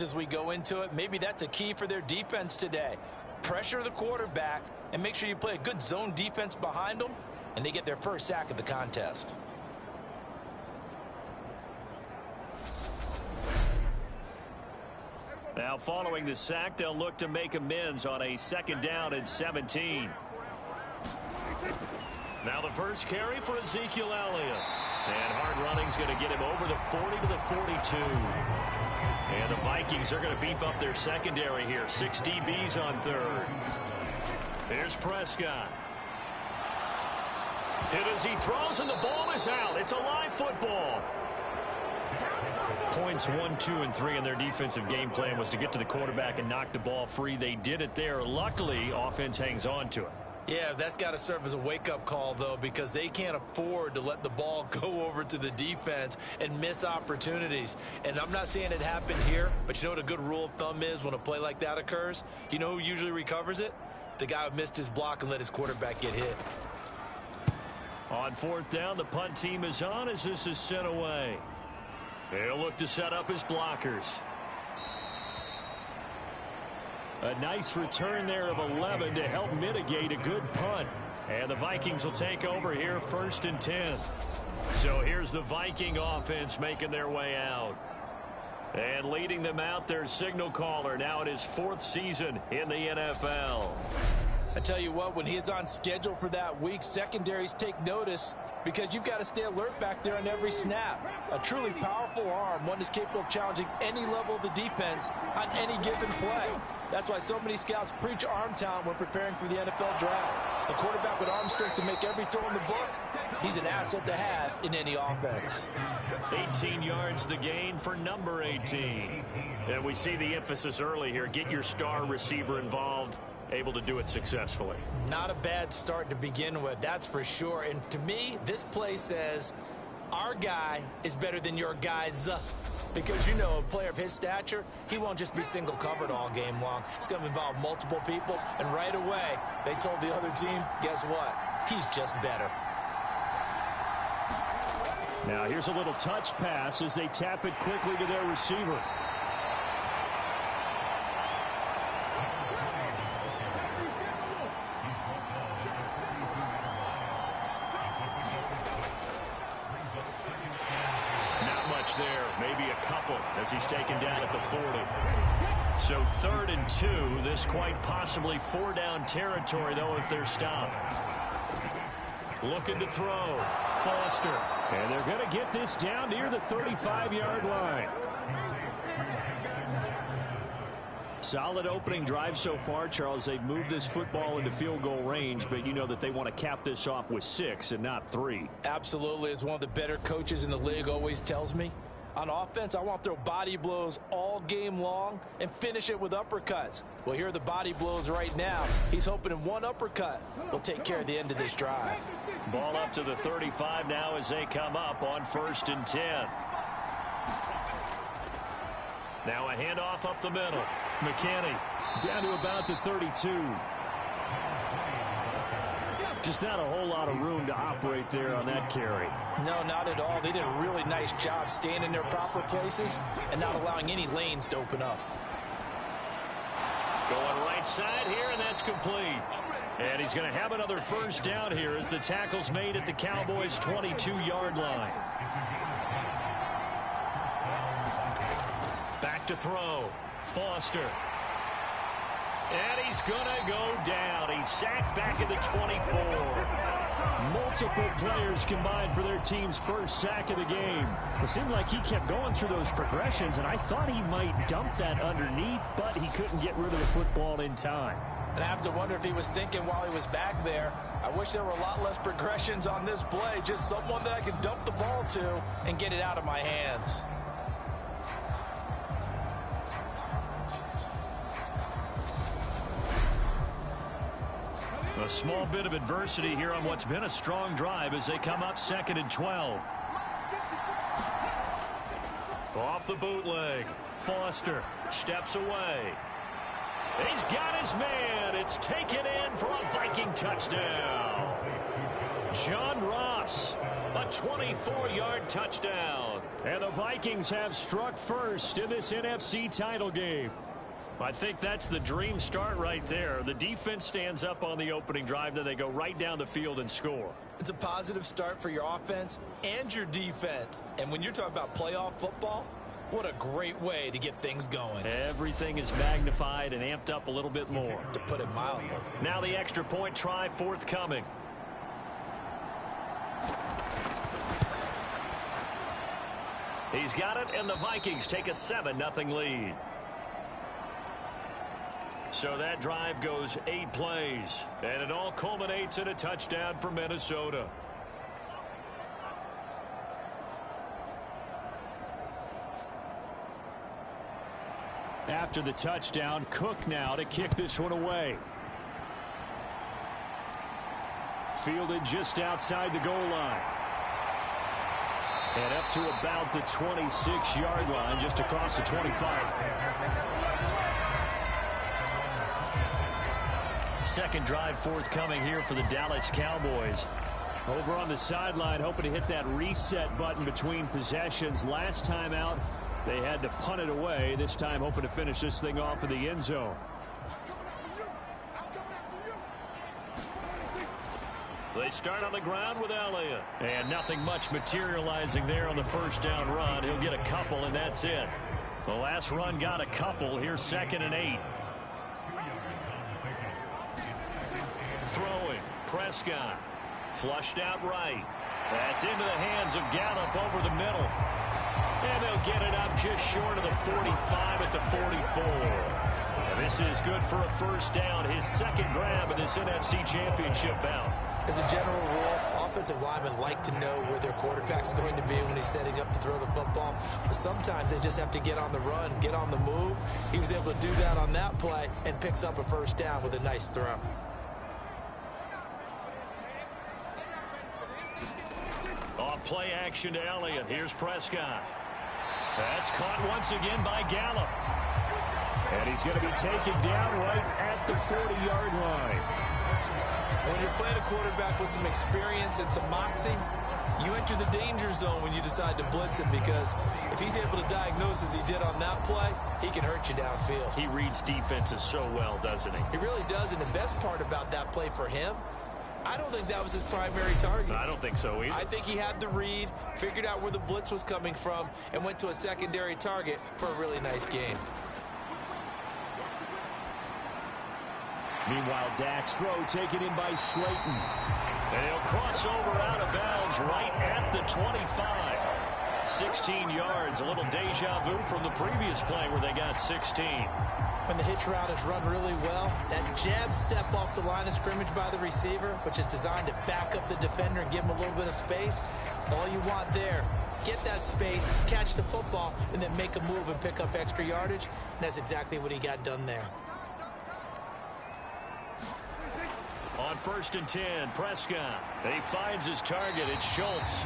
As we go into it, maybe that's a key for their defense today. Pressure the quarterback and make sure you play a good zone defense behind them, and they get their first sack of the contest. Now following the sack, they'll look to make amends on a 2nd down and 17. Now the first carry for Ezekiel Elliott. And hard running's going to get him over the 40 to the 42. And the Vikings are going to beef up their secondary here. 6 DBs on 3rd. Here's Prescott. Hit as he throws, and the ball is out. It's a live football. Points 1, 2, and 3 in their defensive game plan was to get to the quarterback and knock the ball free. They did it there. Luckily, offense hangs on to it. Yeah, that's got to serve as a wake-up call, though, because they can't afford to let the ball go over to the defense and miss opportunities. And I'm not saying it happened here, but you know what a good rule of thumb is when a play like that occurs? You know who usually recovers it? The guy who missed his block and let his quarterback get hit. On 4th down, the punt team is on as this is sent away. They'll look to set up his blockers. A nice return there of 11 to help mitigate a good punt. And the Vikings will take over here 1st and 10. So here's the Viking offense making their way out. And leading them out, their signal caller now in his 4th season in the NFL. I tell you what, when he's on schedule for that week, secondaries take notice because you've got to stay alert back there on every snap. A truly powerful arm, one that's capable of challenging any level of the defense on any given play. That's why so many scouts preach arm talent when preparing for the NFL draft. A quarterback with arm strength to make every throw in the book, he's an asset to have in any offense. 18 yards the gain for number 18. And we see the emphasis early here. Get your star receiver involved. Able to do it successfully. Not a bad start to begin with, that's for sure. And to me, this play says our guy is better than your guys. Because, you know, a player of his stature, he won't just be single covered all game long. It's going to involve multiple people. And right away, they told the other team, guess what? He's just better. Now here's a little touch pass as they tap it quickly to their receiver. There, maybe a couple as he's taken down at the 40. So 3rd and 2, this quite possibly 4-down territory, though, if they're stopped. Looking to throw. Foster. And they're going to get this down near the 35-yard line. Solid opening drive so far, Charles. They've moved this football into field goal range, but you know that they want to cap this off with 6 and not 3. Absolutely. As one of the better coaches in the league always tells me, on offense, I want to throw body blows all game long and finish it with uppercuts. Well, here are the body blows right now. He's hoping in one uppercut will take care of the end of this drive. Ball up to the 35 now as they come up on 1st and 10. Now a handoff up the middle. McKinney down to about the 32. Just not a whole lot of room to operate there on that carry. No, not at all. They did a really nice job staying in their proper places and not allowing any lanes to open up. Going right side here, and that's complete. And he's going to have another 1st down here as the tackle's made at the Cowboys' 22-yard line. Back to throw. Foster. And he's going to go down. He's sacked back at the 24. Multiple players combined for their team's first sack of the game. It seemed like he kept going through those progressions, and I thought he might dump that underneath, but he couldn't get rid of the football in time. And I have to wonder if he was thinking while he was back there, I wish there were a lot less progressions on this play, just someone that I could dump the ball to and get it out of my hands. A small bit of adversity here on what's been a strong drive as they come up 2nd and 12. Off the bootleg. Foster steps away. He's got his man. It's taken in for a Viking touchdown. John Ross, a 24-yard touchdown. And the Vikings have struck first in this NFC title game. I think that's the dream start right there. The defense stands up on the opening drive, then they go right down the field and score. It's a positive start for your offense and your defense. And when you're talking about playoff football, what a great way to get things going. Everything is magnified and amped up a little bit more. To put it mildly. Now the extra point try forthcoming. He's got it, and the Vikings take a 7-0 lead. So that drive goes 8 plays, and it all culminates in a touchdown for Minnesota. After the touchdown, Cook now to kick this one away. Fielded just outside the goal line. And up to about the 26-yard line, just across the 25. Second drive forthcoming here for the Dallas Cowboys. Over on the sideline, hoping to hit that reset button between possessions. Last time out, they had to punt it away. This time hoping to finish this thing off in the end zone. They start on the ground with Elliott. And nothing much materializing there on the first down run. He'll get a couple, and that's it. The last run got a couple. Here's 2nd and 8. Throwing. Prescott. Flushed out right. That's into the hands of Gallup over the middle. And they'll get it up just short of the 45 at the 44. And this is good for a first down. His second grab of this NFC Championship bout. As a general rule, offensive linemen like to know where their quarterback's going to be when he's setting up to throw the football. But sometimes they just have to get on the run, get on the move. He was able to do that on that play and picks up a first down with a nice throw. Off play action to Elliott. Here's Prescott. That's caught once again by Gallup. And he's going to be taken down right at the 40-yard line. When you're playing a quarterback with some experience and some moxie, you enter the danger zone when you decide to blitz him, because if he's able to diagnose as he did on that play, he can hurt you downfield. He reads defenses so well, doesn't he? He really does, and the best part about that play for him, I don't think that was his primary target. I don't think so either. I think he had the read, figured out where the blitz was coming from, and went to a secondary target for a really nice game. Meanwhile, Dak's throw taken in by Slayton. And he'll cross over out of bounds right at the 25. 16 yards, a little deja vu from the previous play where they got 16. When the hitch route is run really well, that jab step off the line of scrimmage by the receiver, which is designed to back up the defender and give him a little bit of space, all you want there, get that space, catch the football, and then make a move and pick up extra yardage. And that's exactly what he got done there. On 1st and 10, Prescott. He finds his target. It's Schultz.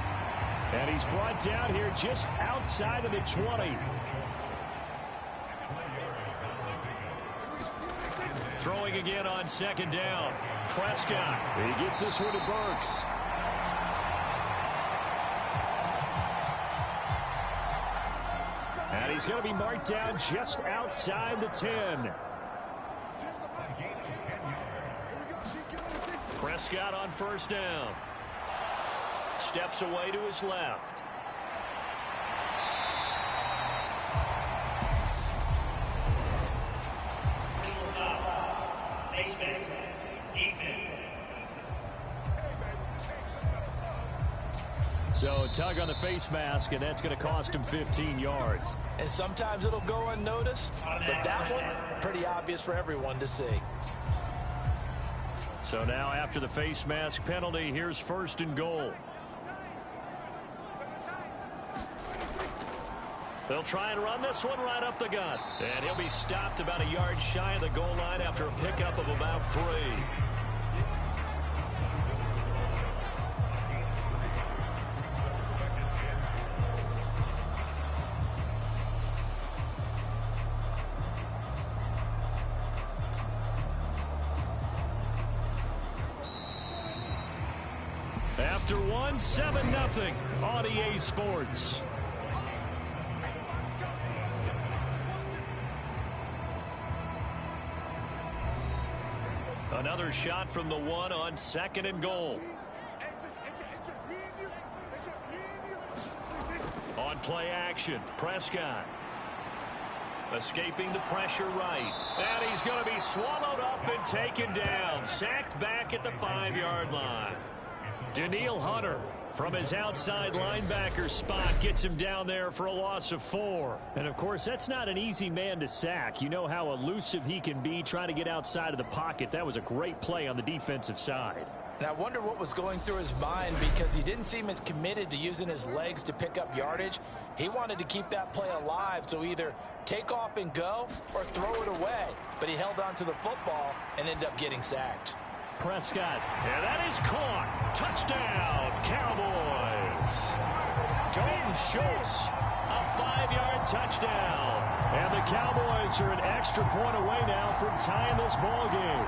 And he's brought down here just outside of the 20. Throwing again on 2nd down. Prescott. He gets this one to Burks. And he's going to be marked down just outside the 10. Prescott on 1st down. Steps away to his left. So tug on the face mask, and that's going to cost him 15 yards. And sometimes it'll go unnoticed, but that one, pretty obvious for everyone to see. So now after the face mask penalty, here's 1st and goal. They'll try and run this one right up the gut. And he'll be stopped about a yard shy of the goal line after a pickup of about 3. After one, 7-0 on EA Sports. Another shot from the one on 2nd and goal. On play action, Prescott. Escaping the pressure right. And he's going to be swallowed up and taken down. Sacked back at the 5-yard line. Danielle Hunter from his outside linebacker spot gets him down there for a loss of 4. And, of course, that's not an easy man to sack. You know how elusive he can be trying to get outside of the pocket. That was a great play on the defensive side. And I wonder what was going through his mind, because he didn't seem as committed to using his legs to pick up yardage. He wanted to keep that play alive, so either take off and go or throw it away. But he held on to the football and ended up getting sacked. Prescott, and that is caught. Touchdown, Cowboys. Dalton Schultz, a 5-yard touchdown. And the Cowboys are an extra point away now from tying this ball game.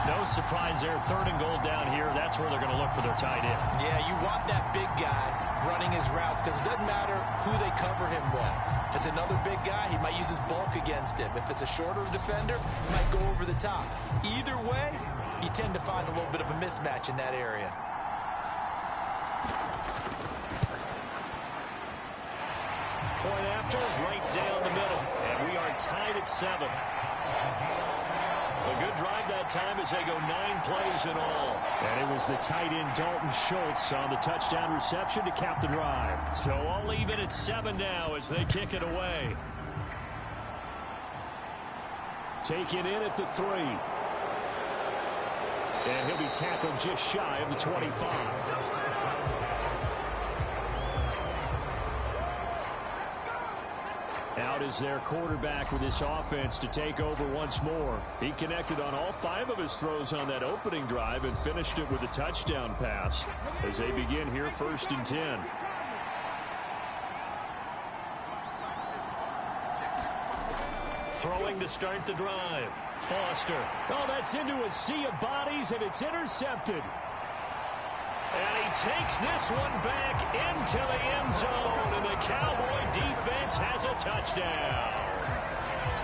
No surprise there, 3rd and goal down here. That's where they're going to look for their tight end. Yeah, you want that big guy running his routes, because it doesn't matter who they cover him with. If it's another big guy, he might use his bulk against him. If it's a shorter defender, he might go over the top. Either way, you tend to find a little bit of a mismatch in that area. Point after, right down the middle. And we are tied at 7. A good drive that time as they go 9 plays in all. And it was the tight end Dalton Schultz on the touchdown reception to cap the drive. So I'll leave it at 7 now as they kick it away. Taken in at the 3. And he'll be tackled just shy of the 25. Out is their quarterback with this offense to take over once more. He connected on all 5 of his throws on that opening drive and finished it with a touchdown pass as they begin here 1st and 10. Throwing to start the drive. Foster. Oh, that's into a sea of bodies, and it's intercepted. And he takes this one back into the end zone, and the Cowboy defense has a touchdown.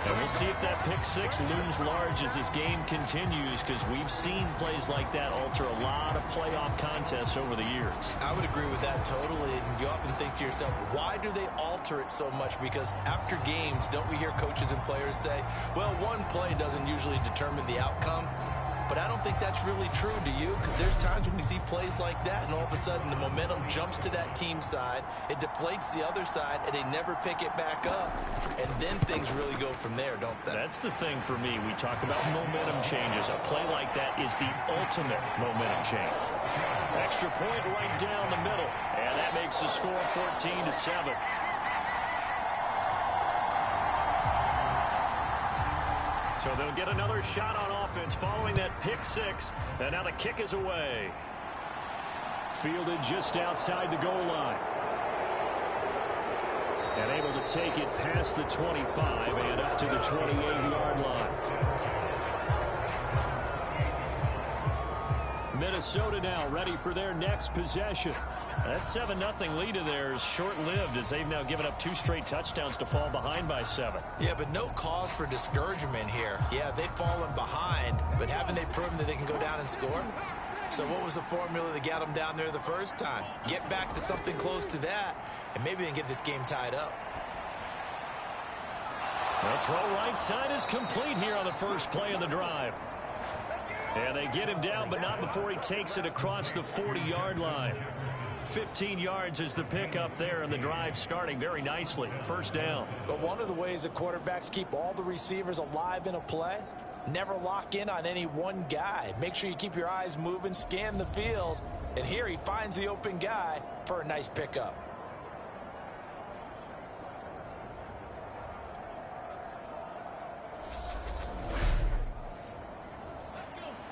And we'll see if that pick 6 looms large as this game continues, because we've seen plays like that alter a lot of playoff contests over the years. I would agree with that totally, and you often think to yourself, why do they alter it so much? Because after games, don't we hear coaches and players say, well, one play doesn't usually determine the outcome? But I don't think that's really true, do you? Because there's times when we see plays like that, and all of a sudden the momentum jumps to that team side, it deflates the other side, and they never pick it back up. And then things really go from there, don't they? That's the thing for me. We talk about momentum changes. A play like that is the ultimate momentum change. Extra point right down the middle, and that makes the score 14-7. So they'll get another shot on offense following that pick 6. And now the kick is away. Fielded just outside the goal line. And able to take it past the 25 and up to the 28-yard line. Minnesota now ready for their next possession. That 7-0 lead of theirs short-lived as they've now given up 2 straight touchdowns to fall behind by 7. Yeah, but no cause for discouragement here. Yeah, they've fallen behind, but haven't they proven that they can go down and score? So what was the formula that got them down there the first time? Get back to something close to that, and maybe they can get this game tied up. The throw right side is complete here on the first play of the drive. And they get him down, but not before he takes it across the 40-yard line. 15 yards is the pickup there, and the drive starting very nicely. First down. But one of the ways the quarterbacks keep all the receivers alive in a play, never lock in on any one guy. Make sure you keep your eyes moving, scan the field, and here he finds the open guy for a nice pickup.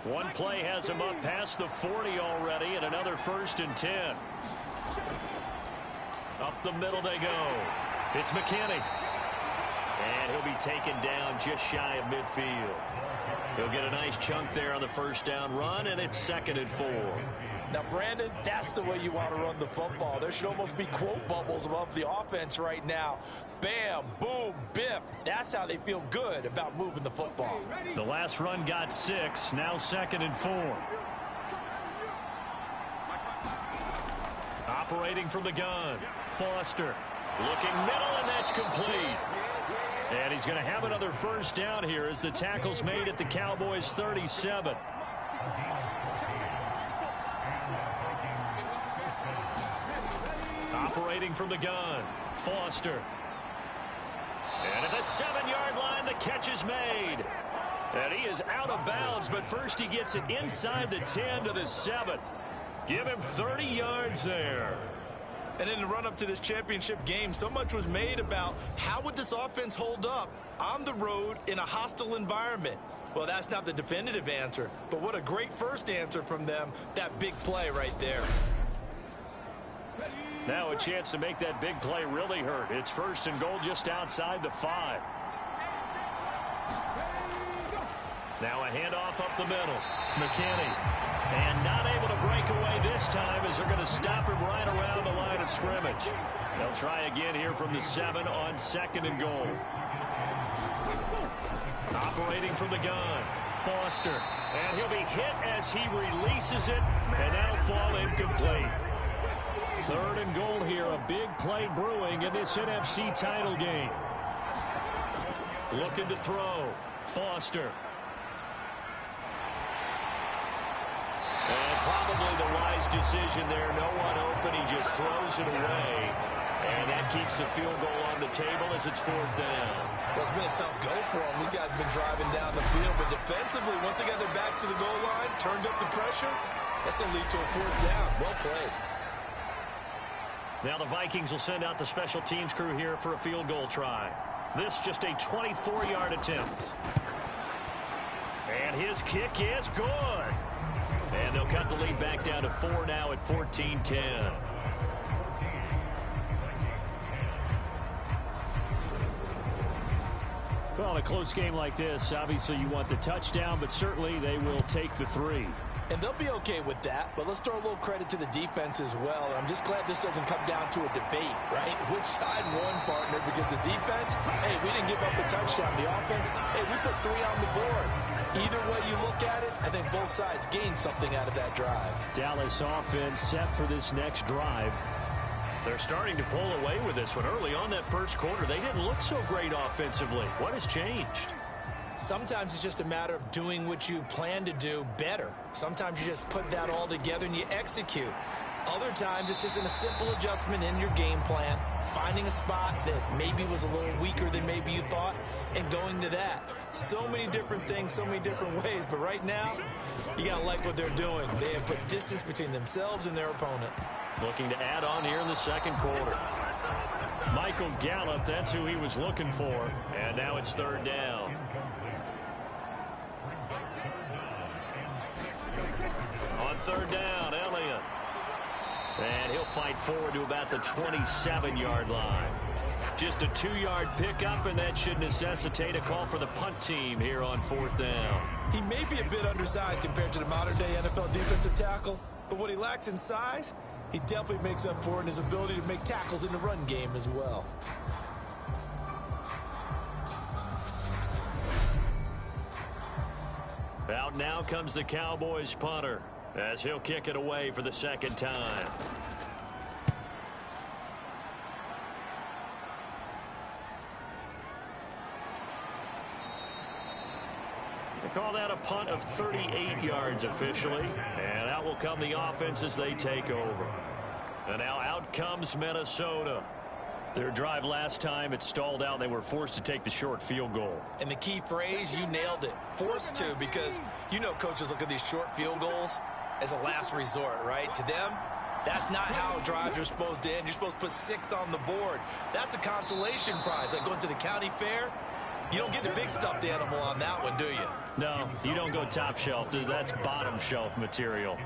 One play has him up past the 40 already, and another 1st and 10. Up the middle they go. It's McKinney. And he'll be taken down just shy of midfield. He'll get a nice chunk there on the first down run, and it's 2nd and 4. Now, Brandon, that's the way you want to run the football. There should almost be quote bubbles above the offense right now. Bam, boom, biff. That's how they feel good about moving the football. The last run got 6, now 2nd and 4. Operating from the gun, Foster. Looking middle, and that's complete. And he's going to have another first down here as the tackle's made at the Cowboys' 37. Operating from the gun, Foster. And at the 7-yard line, the catch is made. And he is out of bounds, but first he gets it inside the 10 to the 7. Give him 30 yards there. And in the run-up to this championship game, so much was made about how would this offense hold up on the road in a hostile environment. Well, that's not the definitive answer, but what a great first answer from them, that big play right there. Now a chance to make that big play really hurt. It's 1st and goal just outside the 5. Now a handoff up the middle. McKinney. And not able to break away this time as they're going to stop him right around the line of scrimmage. They'll try again here from the 7 on 2nd and goal. Operating from the gun, Foster. And he'll be hit as he releases it, and that'll fall incomplete. 3rd and goal here, a big play brewing in this NFC title game. Looking to throw, Foster. And probably the wise decision there. No one open. He just throws it away. And that keeps the field goal on the table as it's 4th down. Well, it's been a tough go for them. These guys have been driving down the field. But defensively, once they got their backs to the goal line, turned up the pressure, that's going to lead to a 4th down. Well played. Now the Vikings will send out the special teams crew here for a field goal try. This just a 24-yard attempt. And his kick is good. And they'll cut the lead back down to 4 now at 14-10. Well, in a close game like this, obviously you want the touchdown, but certainly they will take the 3. And they'll be okay with that, but let's throw a little credit to the defense as well. I'm just glad this doesn't come down to a debate, right? Which side won, partner? Because the defense, hey, we didn't give up a touchdown. The offense, hey, we put 3 on the board. Either way you look at it, I think both sides gained something out of that drive. Dallas offense set for this next drive. They're starting to pull away with this one. Early on that first quarter, they didn't look so great offensively. What has changed? Sometimes it's just a matter of doing what you plan to do better. Sometimes you just put that all together and you execute. Other times it's just in a simple adjustment in your game plan, finding a spot that maybe was a little weaker than maybe you thought, and going to that. So many different things, so many different ways, but right now, you got to like what they're doing. They have put distance between themselves and their opponent. Looking to add on here in the second quarter. Michael Gallup, that's who he was looking for, and now it's 3rd down. On 3rd down, Elliott. And he'll fight forward to about the 27-yard line. Just a 2-yard pickup, and that should necessitate a call for the punt team here on 4th down. He may be a bit undersized compared to the modern-day NFL defensive tackle, but what he lacks in size, he definitely makes up for it in his ability to make tackles in the run game as well. Out now comes the Cowboys punter as he'll kick it away for the 2nd time. They call that a punt of 38 yards officially, and out will come the offense as they take over. And now out comes Minnesota. Their drive last time, it stalled out. They were forced to take the short field goal. And the key phrase, you nailed it. Forced to, because you know coaches look at these short field goals as a last resort, right? To them, that's not how drives are supposed to end. You're supposed to put 6 on the board. That's a consolation prize. Like going to the county fair, You don't get the big stuffed animal on that one, do you? No, you don't go top shelf. That's bottom shelf material.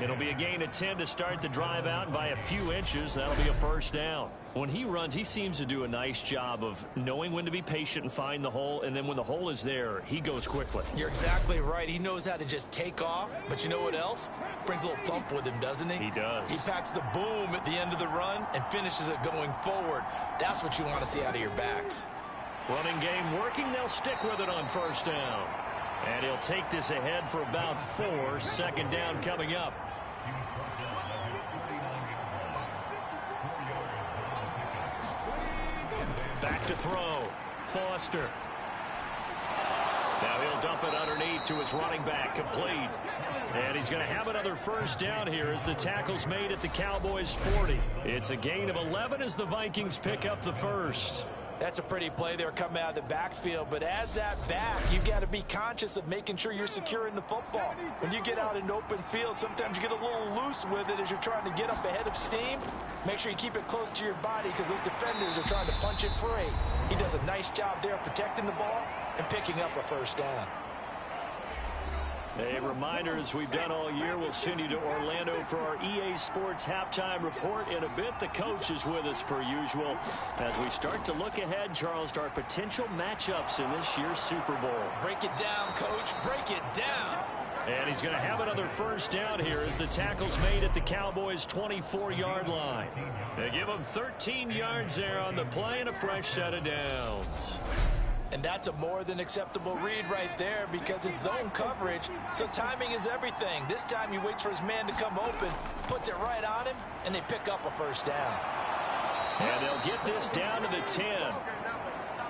It'll be a gain of 10 to start the drive out, and by a few inches, that'll be a first down. When he runs, he seems to do a nice job of knowing when to be patient and find the hole, and then when the hole is there, he goes quickly. You're exactly right. He knows how to just take off, but you know what else? Brings a little thump with him, doesn't he? He does. He packs the boom at the end of the run and finishes it going forward. That's what you want to see out of your backs. Running game working. They'll stick with it on first down. And he'll take this ahead for about 4. Second down coming up. Back to throw. Foster. Now he'll dump it underneath to his running back. Complete. And he's going to have another first down here as the tackle's made at the Cowboys' 40. It's a gain of 11 as the Vikings pick up the first. That's a pretty play there coming out of the backfield, but as that back, you've got to be conscious of making sure you're securing the football. When you get out in open field, sometimes you get a little loose with it as you're trying to get up ahead of steam. Make sure you keep it close to your body because those defenders are trying to punch it free. He does a nice job there protecting the ball and picking up a first down. A reminder, as we've done all year, we'll send you to Orlando for our EA Sports halftime report in a bit. The coach is with us per usual as we start to look ahead, Charles, to our potential matchups in this year's Super Bowl. Break it down, Coach. Break it down. And he's going to have another first down here as the tackle's made at the Cowboys' 24-yard line. They give him 13 yards there on the play and a fresh set of downs. And that's a more than acceptable read right there because it's zone coverage, so timing is everything. This time he waits for his man to come open, puts it right on him, and they pick up a first down. And they'll get this down to the 10.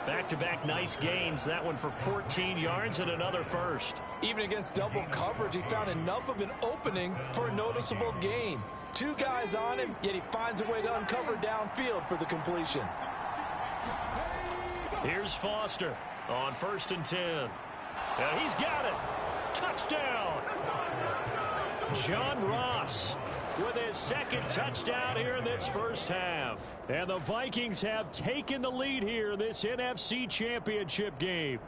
Back-to-back nice gains. That one for 14 yards and another first. Even against double coverage, he found enough of an opening for a noticeable gain. 2 guys on him, yet he finds a way to uncover downfield for the completion. Here's Foster on 1st and 10. And he's got it. Touchdown. John Ross with his second touchdown here in this first half. And the Vikings have taken the lead here in this NFC Championship game.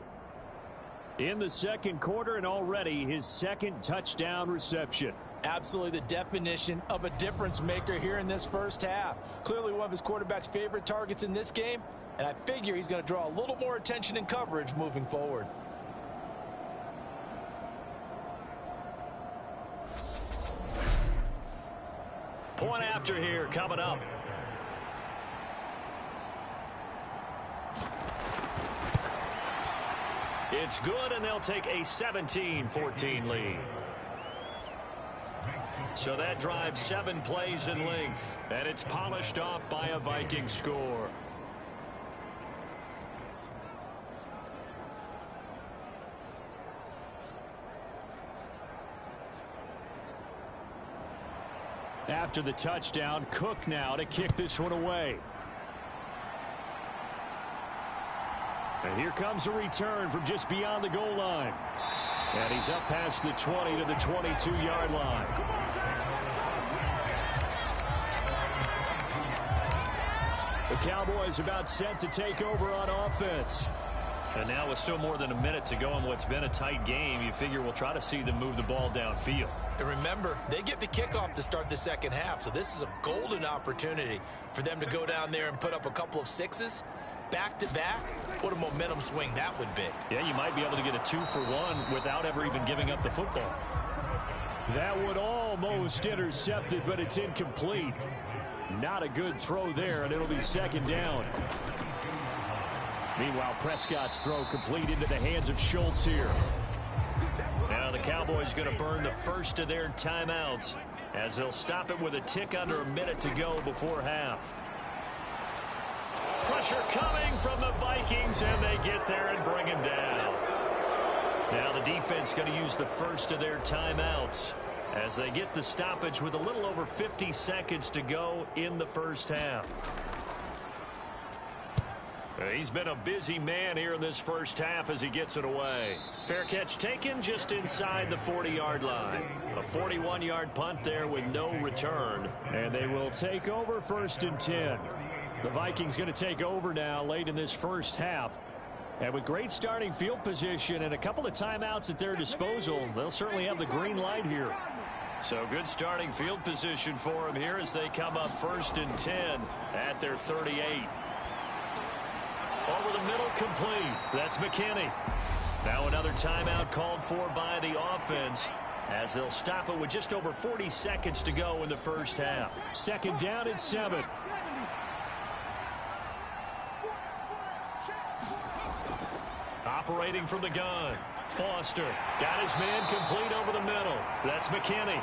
In the second quarter and already his second touchdown reception. Absolutely the definition of a difference maker here in this first half. Clearly one of his quarterback's favorite targets in this game. And I figure he's going to draw a little more attention and coverage moving forward. Point after here coming up. It's good, and they'll take a 17-14 lead. So that drives 7 plays in length, and it's polished off by a Viking score. After the touchdown, Cook now to kick this one away. And here comes a return from just beyond the goal line. And he's up past the 20 to the 22-yard line. The Cowboys about set to take over on offense. And now with still more than a minute to go in what's been a tight game, you figure we'll try to see them move the ball downfield. And remember, they get the kickoff to start the second half, so this is a golden opportunity for them to go down there and put up a couple of 6s. Back-to-back, what a momentum swing that would be. Yeah, you might be able to get a 2-for-1 without ever even giving up the football. That would almost intercept it, but it's incomplete. Not a good throw there, and it'll be second down. Meanwhile, Prescott's throw complete into the hands of Schultz here. Now the Cowboys going to burn the first of their timeouts as they'll stop it with a tick under a minute to go before half. Pressure coming from the Vikings, and they get there and bring him down. Now the defense going to use the first of their timeouts as they get the stoppage with a little over 50 seconds to go in the first half. He's been a busy man here in this first half as he gets it away. Fair catch taken just inside the 40-yard line. A 41-yard punt there with no return. And they will take over 1st and 10. The Vikings going to take over now late in this first half And with great starting field position and a couple of timeouts at their disposal, they'll certainly have the green light here. So good starting field position for them here as they come up 1st and 10 at their 38. Over the middle, complete. That's McKinney. Now another timeout called for by the offense as they'll stop it with just over 40 seconds to go in the first half. 2nd down and 7. Operating from the gun. Foster got his man complete over the middle. That's McKinney.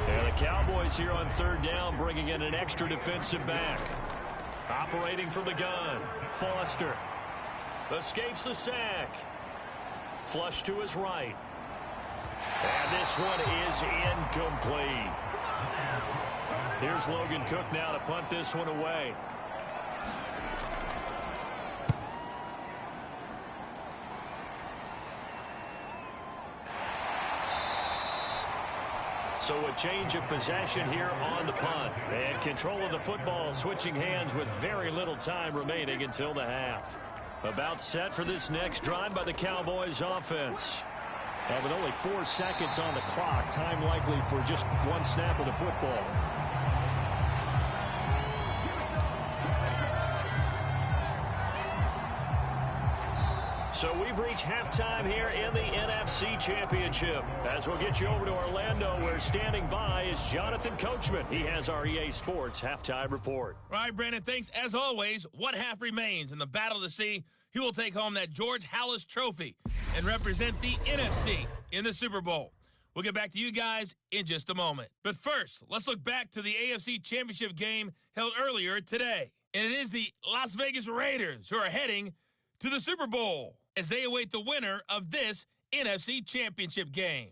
And the Cowboys here on 3rd down bringing in an extra defensive back. Operating from the gun. Foster escapes the sack. Flush to his right. And this one is incomplete. Here's Logan Cook now to punt this one away. So a change of possession here on the punt. And control of the football switching hands with very little time remaining until the half. About set for this next drive by the Cowboys offense. And with only 4 seconds on the clock, time likely for just one snap of the football. So we've reached halftime here in the NFC Championship. As we'll get you over to Orlando, where standing by is Jonathan Coachman. He has our EA Sports halftime report. All right, Brandon, thanks. As always, one half remains in the battle to see who will take home that George Halas Trophy and represent the NFC in the Super Bowl. We'll get back to you guys in just a moment. But first, let's look back to the AFC Championship game held earlier today. And it is the Las Vegas Raiders who are heading to the Super Bowl as they await the winner of this NFC Championship game.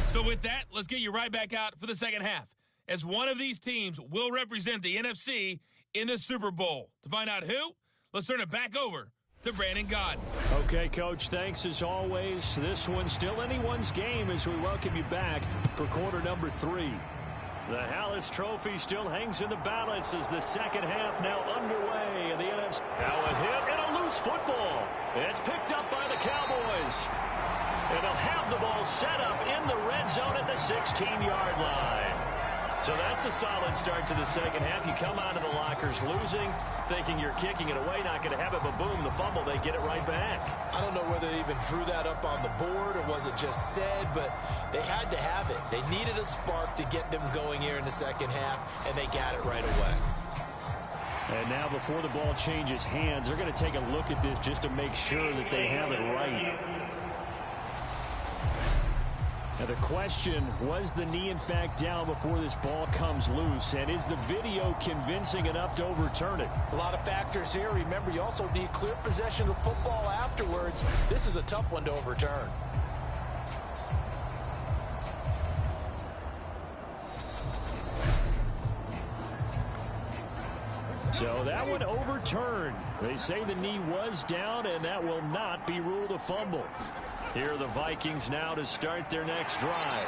So with that, let's get you right back out for the second half, as one of these teams will represent the NFC in the Super Bowl. To find out who, let's turn it back over to Brandon Gaudin. Okay, Coach, thanks as always. This one's still anyone's game as we welcome you back for quarter number 3. The Halas Trophy still hangs in the balance as the second half now underway in the NFC. Now a hit and a loose football. It's picked up by the Cowboys. And they'll have the ball set up in the red zone at the 16-yard line. So that's a solid start to the second half. You come out of the lockers losing, thinking you're kicking it away, not going to have it, but boom, the fumble, they get it right back. I don't know whether they even drew that up on the board or was it just said, but they had to have it. They needed a spark to get them going here in the second half, and they got it right away. And now before the ball changes hands, they're going to take a look at this just to make sure that they have it right. Now the question, was the knee in fact down before this ball comes loose? And is the video convincing enough to overturn it? A lot of factors here. Remember, you also need clear possession of football afterwards. This is a tough one to overturn. So that one overturned. They say the knee was down, and that will not be ruled a fumble. Here are the Vikings now to start their next drive.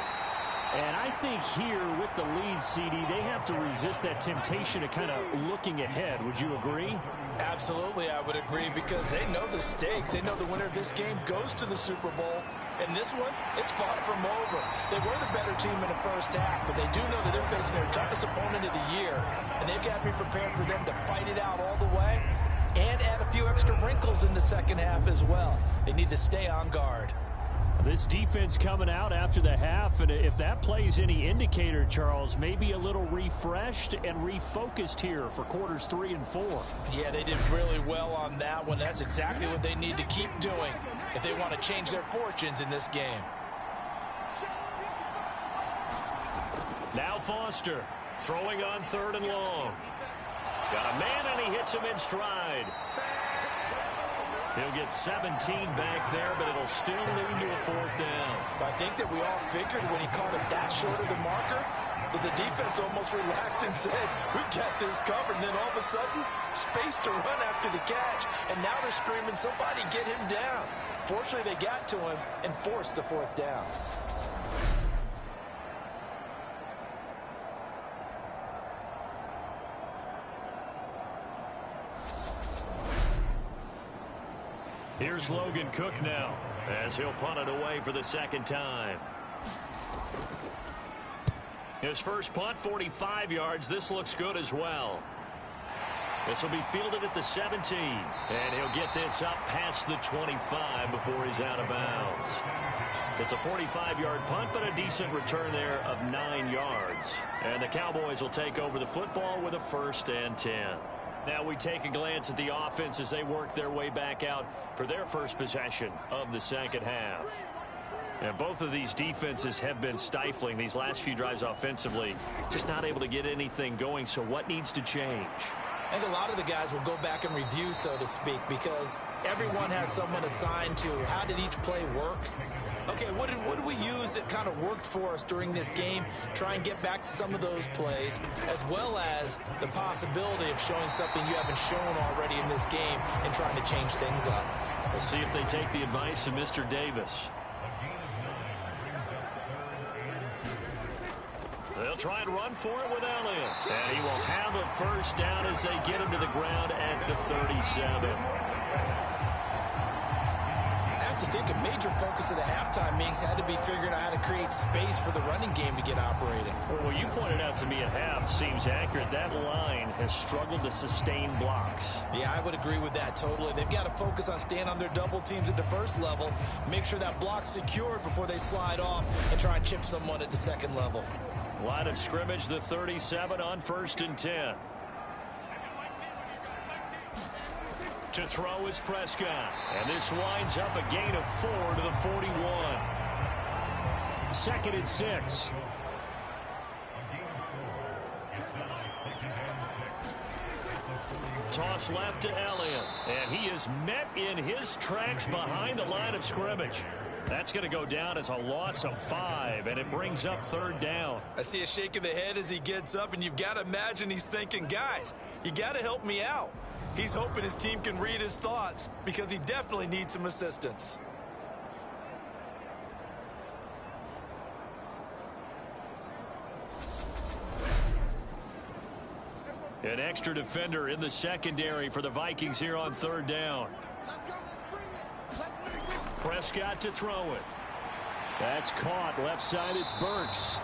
And I think here with the lead, CD, they have to resist that temptation of kind of looking ahead. Would you agree? Absolutely, I would agree, because they know the stakes. They know the winner of this game goes to the Super Bowl. And this one, it's far from over. They were the better team in the first half, but they do know that they're facing their toughest opponent of the year. And they've got to be prepared for them to fight it out all the way and add a few extra wrinkles in the second half as well. They need to stay on guard. This defense coming out after the half, and if that plays any indicator, Charles, maybe a little refreshed and refocused here for quarters 3 and 4. Yeah, they did really well on that one. That's exactly what they need to keep doing if they want to change their fortunes in this game. Now Foster throwing on 3rd and long. Got a man, and he hits him in stride. He'll get 17 back there, but it'll still lead to a 4th down. I think that we all figured when he caught it that short of the marker that the defense almost relaxed and said, we got this covered. And then all of a sudden, space to run after the catch. And now they're screaming, somebody get him down. Fortunately, they got to him and forced the 4th down. Here's Logan Cook now as he'll punt it away for the second time. His first punt, 45 yards. This looks good as well. This will be fielded at the 17. And he'll get this up past the 25 before he's out of bounds. It's a 45-yard punt, but a decent return there of 9 yards. And the Cowboys will take over the football with a 1st and 10. Now we take a glance at the offense as they work their way back out for their first possession of the second half. And both of these defenses have been stifling these last few drives offensively. Just not able to get anything going, so what needs to change? I think a lot of the guys will go back and review, so to speak, because everyone has someone assigned to how did each play work. Okay, what did we use that kind of worked for us during this game? Try and get back to some of those plays, as well as the possibility of showing something you haven't shown already in this game and trying to change things up. We'll see if they take the advice of Mr. Davis. They'll try and run for it with Elliott. And he will have a first down as they get him to the ground at the 37. I have to think a major focus of the halftime meetings had to be figuring out how to create space for the running game to get operating. Well, what you pointed out to me at half seems accurate. That line has struggled to sustain blocks. Yeah, I would agree with that totally. They've got to focus on staying on their double teams at the first level, make sure that block's secured before they slide off and try and chip someone at the second level. Line of scrimmage, the 37 on 1st and 10. To throw is Prescott. And this winds up a gain of 4 to the 41. 2nd and 6. Toss left to Elliott. And he is met in his tracks behind the line of scrimmage. That's going to go down as a loss of 5, and it brings up 3rd down. I see a shake of the head as he gets up, and you've got to imagine he's thinking, guys, you got to help me out. He's hoping his team can read his thoughts because he definitely needs some assistance. An extra defender in the secondary for the Vikings here on 3rd down. Prescott to throw it. That's caught. Left side, it's Burks.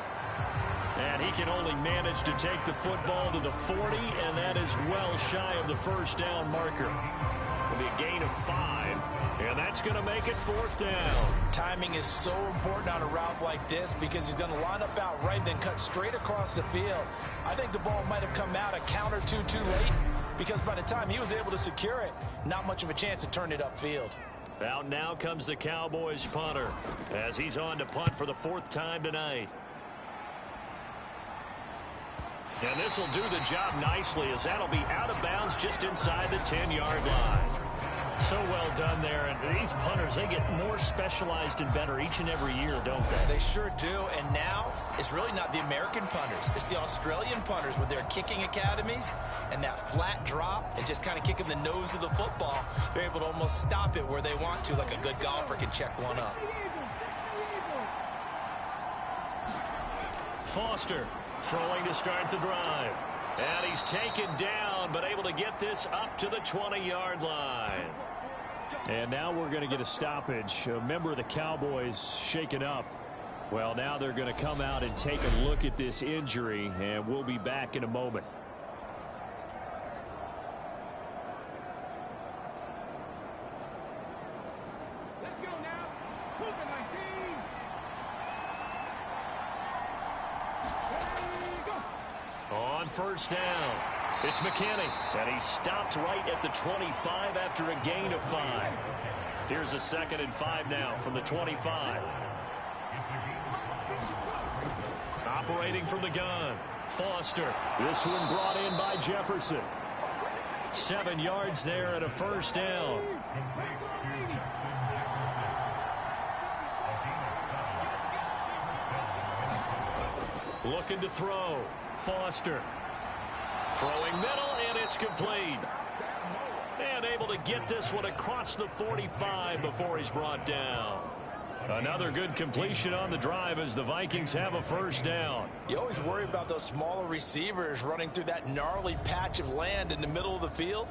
And he can only manage to take the football to the 40, and that is well shy of the first down marker. It'll be a gain of 5, and that's going to make it 4th down. Timing is so important on a route like this because he's going to line up out right, then cut straight across the field. I think the ball might have come out a count or two too late because by the time he was able to secure it, not much of a chance to turn it upfield. Out now comes the Cowboys punter as he's on to punt for the 4th time tonight. And this will do the job nicely as that'll be out of bounds just inside the 10-yard line. So well done there. And these punters, they get more specialized and better each and every year, don't they? They sure do. And now it's really not the American punters. It's the Australian punters with their kicking academies and that flat drop and just kind of kicking the nose of the football. They're able to almost stop it where they want to, like a good golfer can check one up. Foster throwing to start the drive. And he's taken down, but able to get this up to the 20-yard line. And now we're going to get a stoppage. A member of the Cowboys shaken up. Well, now they're going to come out and take a look at this injury, and we'll be back in a moment. Let's go now. Hook 19. On 1st down, it's McKinney, and he stopped right at the 25 after a gain of 5. Here's a 2nd and 5 now from the 25. Operating from the gun, Foster. This one brought in by Jefferson. 7 yards there and a 1st down. Looking to throw. Foster. Throwing middle, and it's complete. And able to get this one across the 45 before he's brought down. Another good completion on the drive as the Vikings have a 1st down. You always worry about those smaller receivers running through that gnarly patch of land in the middle of the field.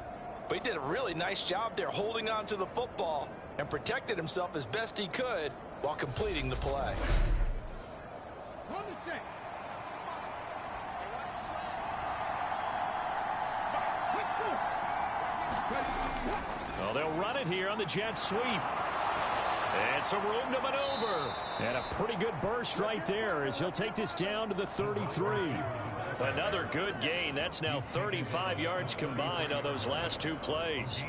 but he did a really nice job there holding on to the football and protected himself as best he could while completing the play. On the check. Well, they'll run it here on the jet sweep. And some room to maneuver. And a pretty good burst right there as he'll take this down to the 33. Another good gain. That's now 35 yards combined on those last two plays.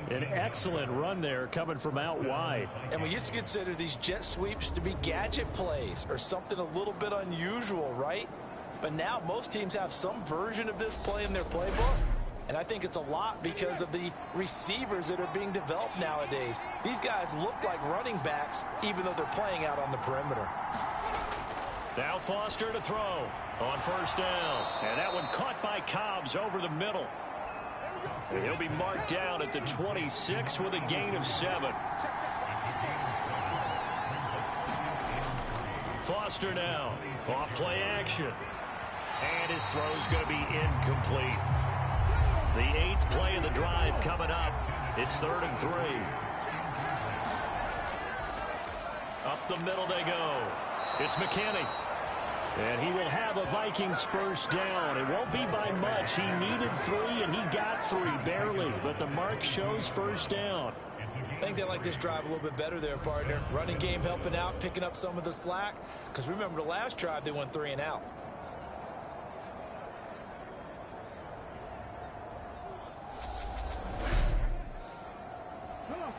An excellent run there coming from out wide. And we used to consider these jet sweeps to be gadget plays or something a little bit unusual, right? But now most teams have some version of this play in their playbook. And I think it's a lot because of the receivers that are being developed nowadays. These guys look like running backs even though they're playing out on the perimeter. Now Foster to throw on first down. And that one caught by Cobbs over the middle. And he'll be marked down at the 26 with a gain of 7. Foster now. Off play action. And his throw's going to be incomplete. The 8th play of the drive coming up. It's 3rd and 3. Up the middle they go. It's McKinney. And he will have a Vikings first down. It won't be by much. He needed 3, and he got 3, barely. But the mark shows first down. I think they like this drive a little bit better there, partner. Running game helping out, picking up some of the slack. Because remember, the last drive, they went 3 and out.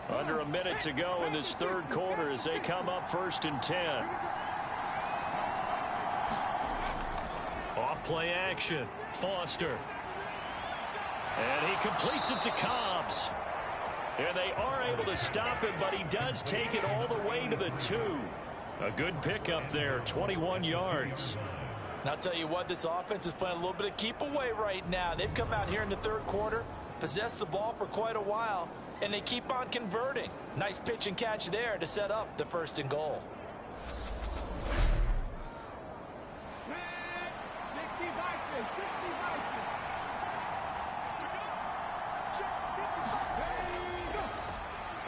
Under a minute to go in this 3rd quarter as they come up 1st and 10. Off play action. Foster. And he completes it to Cobbs. And they are able to stop him, but he does take it all the way to the 2. A good pickup there, 21 yards. And I'll tell you what, this offense is playing a little bit of keep away right now. They've come out here in the 3rd quarter, possessed the ball for quite a while, and they keep on converting. Nice pitch and catch there to set up the 1st and goal.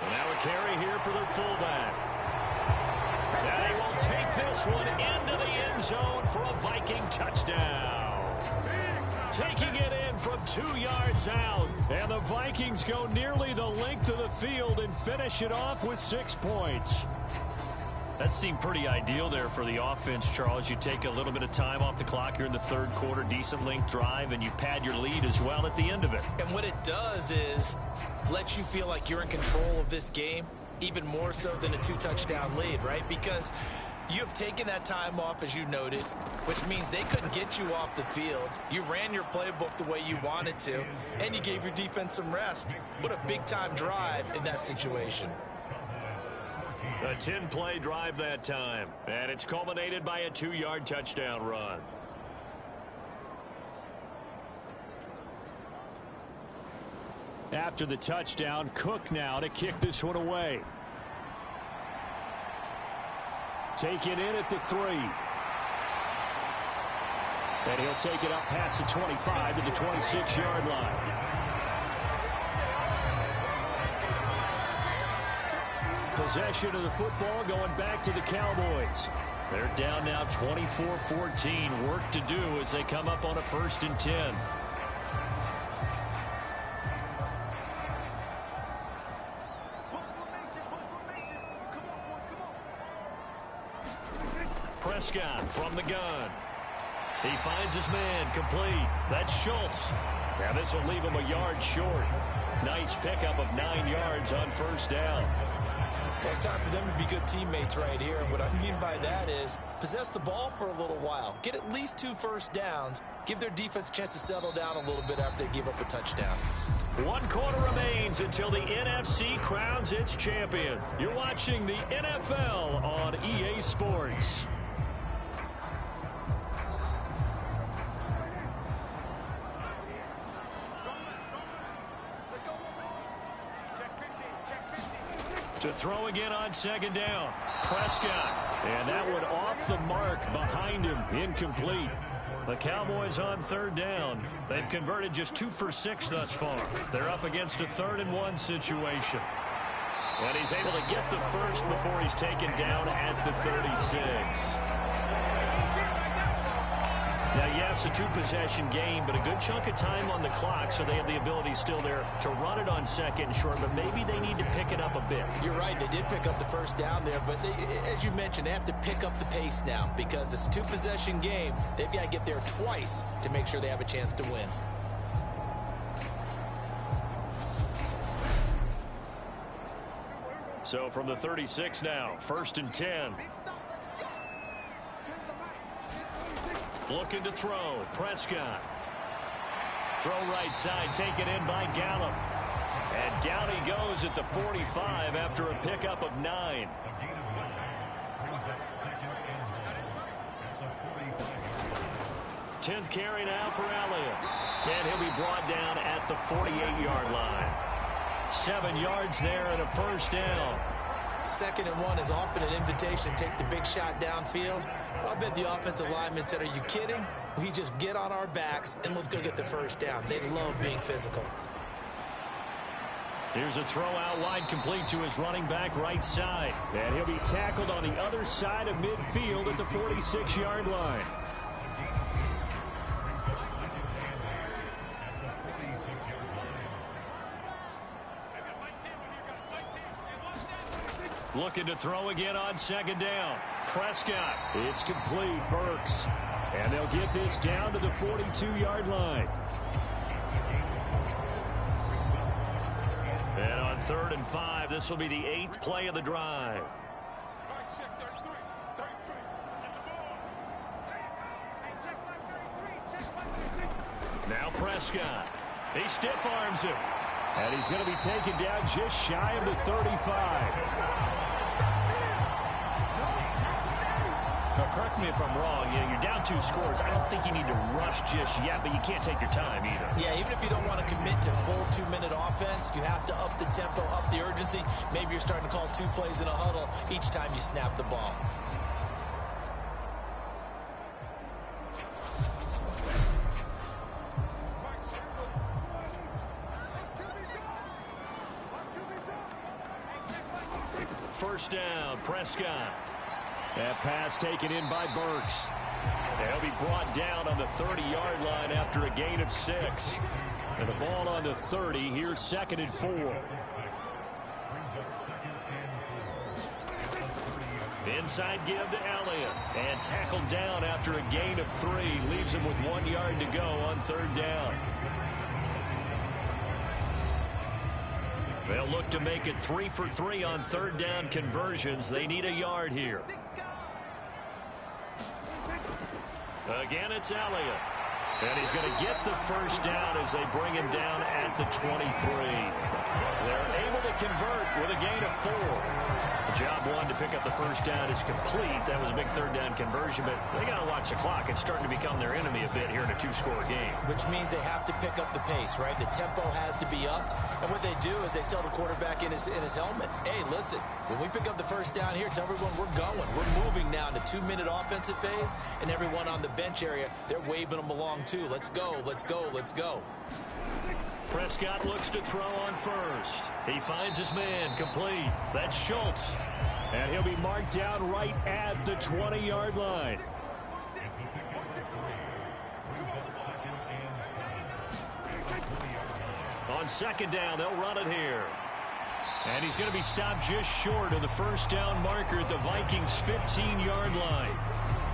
Well, now a carry here for their fullback. Now he will take this one into the end zone for a Viking touchdown. Taking it in from 2 yards out. And the Vikings go nearly the length of the field and finish it off with 6 points. That seemed pretty ideal there for the offense, Charles. You take a little bit of time off the clock here in the 3rd quarter, decent length drive, and you pad your lead as well at the end of it. And what it does is let you feel like you're in control of this game, even more so than a 2-touchdown lead, right? Because you have taken that time off, as you noted, which means they couldn't get you off the field. You ran your playbook the way you wanted to, and you gave your defense some rest. What a big-time drive in that situation. A 10-play drive that time, and it's culminated by a 2-yard touchdown run. After the touchdown, Cook now to kick this one away. Take it in at the 3. And he'll take it up past the 25 to the 26-yard line. Possession of the football going back to the Cowboys. They're down now 24-14. Work to do as they come up on a 1st and 10. Prescott from the gun. He finds his man complete. That's Schultz. Now this will leave him a yard short. Nice pickup of 9 yards on first down. Well, it's time for them to be good teammates right here. And what I mean by that is possess the ball for a little while. Get at least 2 first downs. Give their defense a chance to settle down a little bit after they give up a touchdown. 1 quarter remains until the NFC crowns its champion. You're watching the NFL on EA Sports. To throw again on 2nd down. Prescott. And that one off the mark behind him. Incomplete. The Cowboys on third down. They've converted just 2 for 6 thus far. They're up against a 3rd-and-1 situation. And he's able to get the first before he's taken down at the 36. Now, yes, a 2-possession game, but a good chunk of time on the clock, so they have the ability still there to run it on 2nd and short, but maybe they need to pick it up a bit. You're right. They did pick up the first down there, but as you mentioned, they have to pick up the pace now because it's a 2-possession game. They've got to get there twice to make sure they have a chance to win. So from the 36 now, 1st and 10. Looking to throw. Prescott. Throw right side, taken in by Gallup. And down he goes at the 45 after a pickup of 9. Tenth carry now for Elliott. And he'll be brought down at the 48-yard line. 7 yards there and a first down. 2nd and 1 is often an invitation to take the big shot downfield. I bet the offensive lineman said, are you kidding? We just get on our backs and let's go get the first down. They love being physical. Here's a throw out wide, complete to his running back right side. And he'll be tackled on the other side of midfield at the 46-yard line. Looking to throw again on 2nd down. Prescott. It's complete. Burks. And they'll get this down to the 42-yard line. And on 3rd and 5, this will be the 8th play of the drive. Now Prescott. He stiff arms him. And he's going to be taken down just shy of the 35. Now, correct me if I'm wrong. You know, you're down 2 scores. I don't think you need to rush just yet, but you can't take your time either. Yeah, even if you don't want to commit to full 2-minute offense, you have to up the tempo, up the urgency. Maybe you're starting to call 2 plays in a huddle each time you snap the ball. First down, Prescott. That pass taken in by Burks. They'll be brought down on the 30-yard line after a gain of 6. And the ball on the 30, here's 2nd and 4. Inside give to Elliott. And tackled down after a gain of 3. Leaves him with 1 yard to go on 3rd down. They'll look to make it 3 for 3 on 3rd down conversions. They need a yard here. Again, it's Elliott. And he's going to get the first down as they bring him down at the 23. They're able to convert with a gain of 4. Job 1 to pick up the first down is complete. That was a big 3rd down conversion, but they got to watch the clock. It's starting to become their enemy a bit here in a 2-score game. Which means they have to pick up the pace, right? The tempo has to be upped. And what they do is they tell the quarterback in his helmet, hey, listen, when we pick up the first down here, tell everyone we're going. We're moving now to 2-minute offensive phase, and everyone on the bench area, they're waving them along too. Let's go, let's go, let's go. Prescott looks to throw on first. He finds his man, complete. That's Schultz. And he'll be marked down right at the 20-yard line. On 2nd down, they'll run it here. And he's going to be stopped just short of the first down marker at the Vikings' 15-yard line.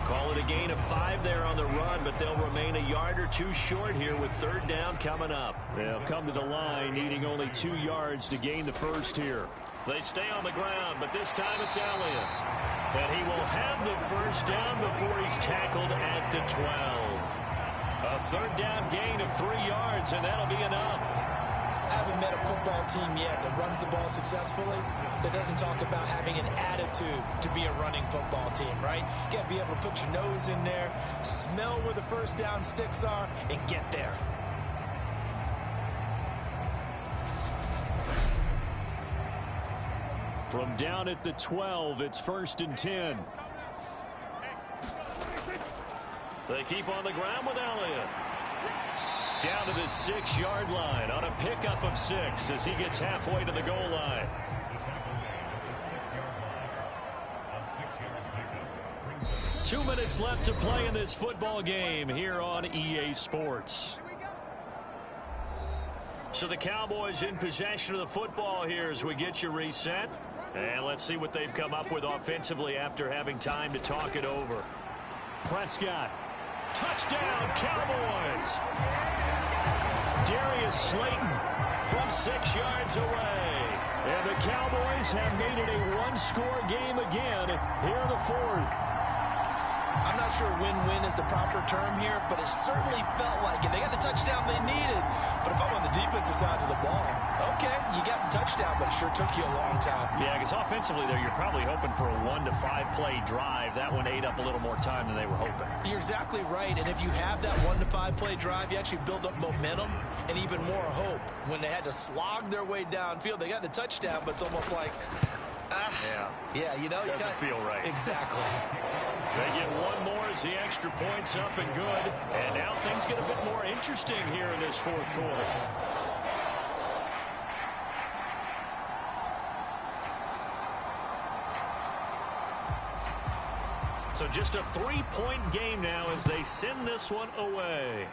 Call it a gain of 5 there on the run, but they'll remain a yard or 2 short here with 3rd down coming up. They'll come to the line needing only 2 yards to gain the first here. They stay on the ground, but this time it's Elliott. And he will have the first down before he's tackled at the 12. A 3rd down gain of 3 yards, and that'll be enough. I haven't met a football team yet that runs the ball successfully that doesn't talk about having an attitude to be a running football team, right? You got to be able to put your nose in there, smell where the first down sticks are, and get there. From down at the 12, it's 1st and 10. They keep on the ground with Elliott. Down to the 6-yard line on a pickup of 6 as he gets halfway to the goal line. Two minutes left to play in this football game here on EA Sports. So the Cowboys in possession of the football here as we get you reset. And let's see what they've come up with offensively after having time to talk it over. Prescott. Touchdown, Cowboys. Darius Slayton from 6 yards away. And the Cowboys have made it a one-score game again here in the fourth. I'm not sure win-win is the proper term here, but it certainly felt like it. They got the touchdown they needed. But if I'm on the defensive side of the ball, okay, you got the touchdown, but it sure took you a long time. Yeah, because offensively there, you're probably hoping for a 1 to 5 play drive. That one ate up a little more time than they were hoping. You're exactly right, and if you have that 1 to 5 play drive, you actually build up momentum and even more hope. When they had to slog their way downfield, they got the touchdown, but it's almost like, yeah, you know, doesn't feel right. Exactly. They get one more as the extra point's up and good. And now things get a bit more interesting here in this fourth quarter. So just a 3-point game now as they send this one away.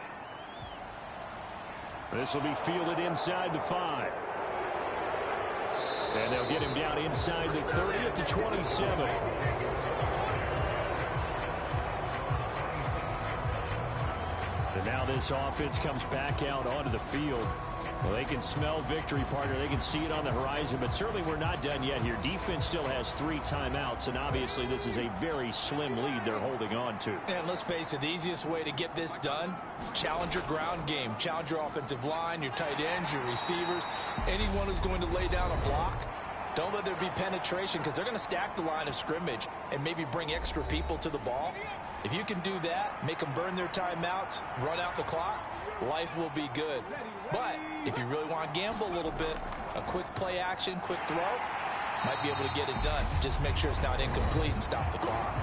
This will be fielded inside the 5. And they'll get him down inside the 30 at the 27. And now this offense comes back out onto the field. Well, they can smell victory, partner. They can see it on the horizon, but certainly we're not done yet here. Defense still has 3 timeouts, and obviously this is a very slim lead they're holding on to. And let's face it, the easiest way to get this done, challenge your ground game. Challenge your offensive line, your tight ends, your receivers, anyone who's going to lay down a block. Don't let there be penetration because they're going to stack the line of scrimmage and maybe bring extra people to the ball. If you can do that, make them burn their timeouts, run out the clock, life will be good. But if you really want to gamble a little bit, a quick play action, quick throw, might be able to get it done. Just make sure it's not incomplete and stop the clock.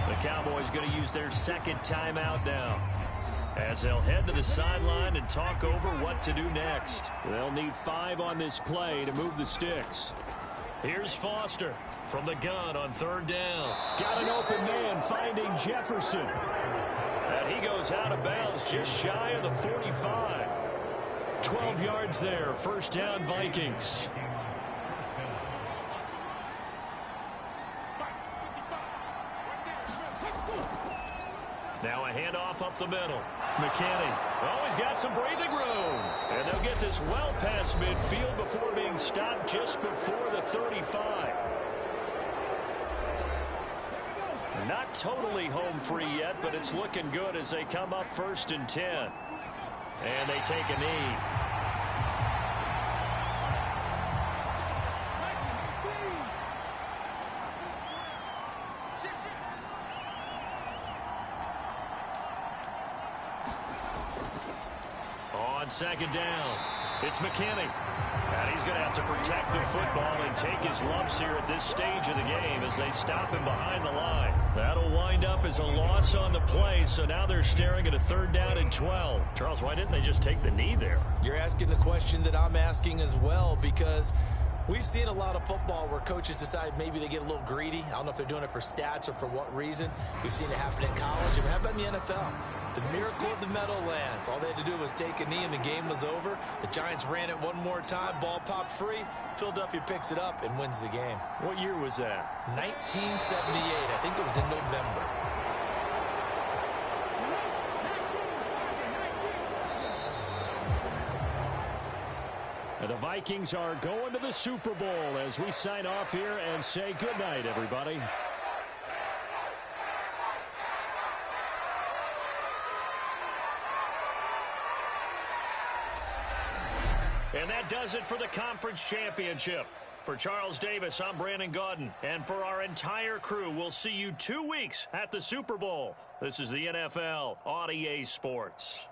The Cowboys going to use their second timeout now, as they'll head to the sideline and talk over what to do next. They'll need 5 on this play to move the sticks. Here's Foster from the gun on 3rd down. Got an open man finding Jefferson. And he goes out of bounds just shy of the 45. 12 yards there. 1st down, Vikings. Now a handoff up the middle. McKinney. Oh, he's got some breathing room. And they'll get this well past midfield before being stopped just before the 35. Not totally home free yet, but it's looking good as they come up 1st and 10. And they take a knee. On 2nd down, it's McKinney. And he's going to have to protect the football and take his lumps here at this stage of the game as they stop him behind the line. That'll wind up as a loss on the play, so now they're staring at a 3rd down and 12. Charles, why didn't they just take the knee there? You're asking the question that I'm asking as well, because we've seen a lot of football where coaches decide maybe they get a little greedy. I don't know if they're doing it for stats or for what reason. We've seen it happen in college. I mean, how about in the NFL? The miracle of the Meadowlands. All they had to do was take a knee and the game was over. The Giants ran it one more time. Ball popped free. Philadelphia picks it up and wins the game. What year was that? 1978. I think it was in November. And the Vikings are going to the Super Bowl as we sign off here and say goodnight, everybody. And that does it for the conference championship. For Charles Davis, I'm Brandon Gaudin. And for our entire crew, we'll see you 2 weeks at the Super Bowl. This is the NFL on EA Sports.